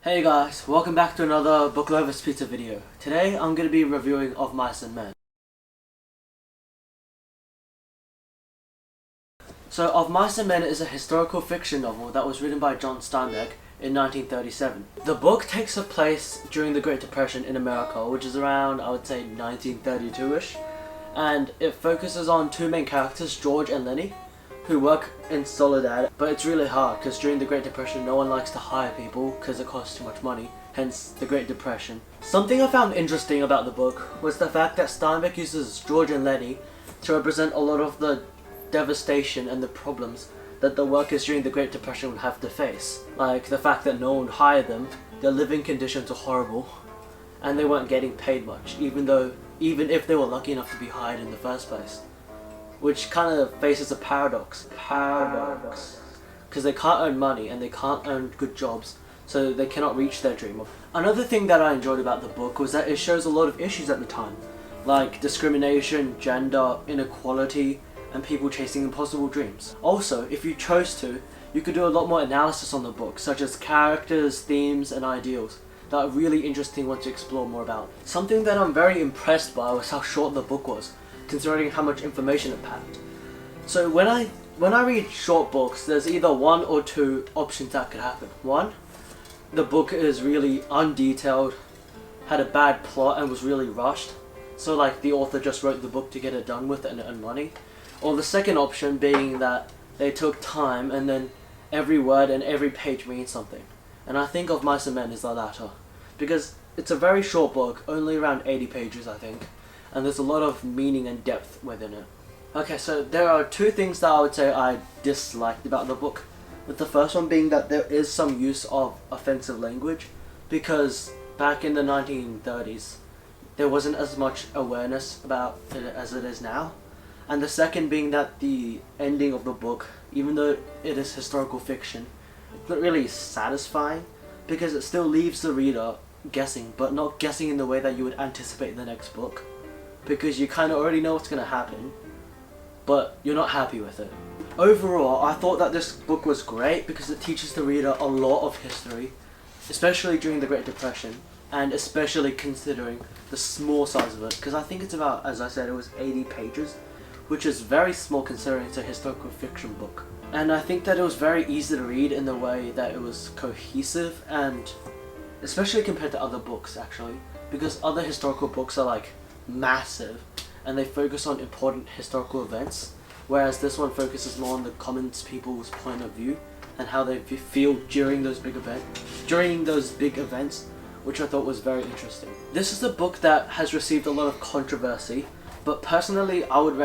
Hey guys, welcome back to another Book Lovers Pizza video. Today I'm going to be reviewing Of Mice and Men. So Of Mice and Men is a historical fiction novel that was written by Steinbeck in 1937. The book takes place during the Great Depression in America, which is around, I would say, 1932-ish. And it focuses on two main characters, George and Lenny, who work in Soledad, but it's really hard because during the Great Depression no one likes to hire people because it costs too much money, hence the Great Depression. Something I found interesting about the book was the fact that Steinbeck uses George and Lenny to represent a lot of the devastation and the problems that the workers during the Great Depression would have to face. Like the fact that no one would hire them, their living conditions were horrible, and they weren't getting paid much, even if they were lucky enough to be hired in the first place. Which kind of faces a paradox. Because they can't earn money and they can't earn good jobs, so they cannot reach their dream. Another thing that I enjoyed about the book was that it shows a lot of issues at the time, like discrimination, gender, inequality, and people chasing impossible dreams. Also, if you chose to, you could do a lot more analysis on the book, such as characters, themes, and ideals that are really interesting ones to explore more about. Something that I'm very impressed by was how short the book was, considering how much information it packed. So when I read short books, there's either one or two options that could happen. One, the book is really undetailed, had a bad plot and was really rushed, so like the author just wrote the book to get it done with and earn money. Or the second option being that they took time and then every word and every page means something. And I think Of Mice and Men is the latter, because it's a very short book, only around 80 pages I think, and there's a lot of meaning and depth within it. Okay, so there are two things that I would say I disliked about the book, with the first one being that there is some use of offensive language, because back in the 1930s there wasn't as much awareness about it as it is now. And the second being that the ending of the book, even though it is historical fiction, it's not really satisfying, because it still leaves the reader guessing, but not guessing in the way that you would anticipate the next book, because you kind of already know what's going to happen, but you're not happy with it. Overall, I thought that this book was great because it teaches the reader a lot of history, especially during the Great Depression, and especially considering the small size of it, because I think it's about, as I said, it was 80 pages, which is very small considering it's a historical fiction book. And I think that it was very easy to read in the way that it was cohesive, and especially compared to other books actually, because other historical books are like massive and they focus on important historical events, whereas this one focuses more on the common people's point of view and how they feel during those big events, which I thought was very interesting. This is a book that has received a lot of controversy, but personally I would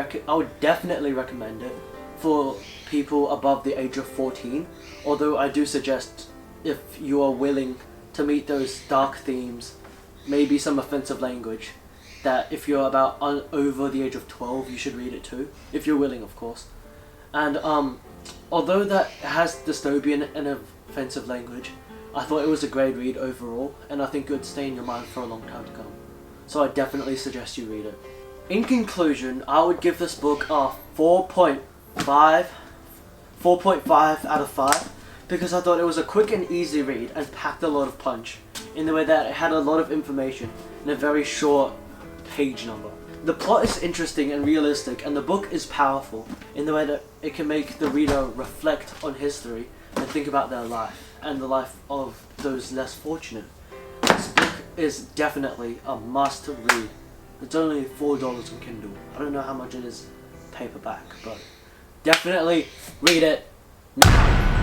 definitely recommend it for people above the age of 14, although I do suggest, if you are willing to meet those dark themes, maybe some offensive language, that if you're about over the age of 12 you should read it too, if you're willing of course. And although that has dystopian and offensive language, I thought it was a great read overall, and I think it would stay in your mind for a long time to come. So I definitely suggest you read it. In conclusion, I would give this book a 4.5 out of 5, because I thought it was a quick and easy read and packed a lot of punch, in the way that it had a lot of information in a very short page number. The plot is interesting and realistic, and the book is powerful in the way that it can make the reader reflect on history and think about their life and the life of those less fortunate. This book is definitely a must read. It's only $4 on Kindle. I don't know how much it is paperback, but definitely read it now.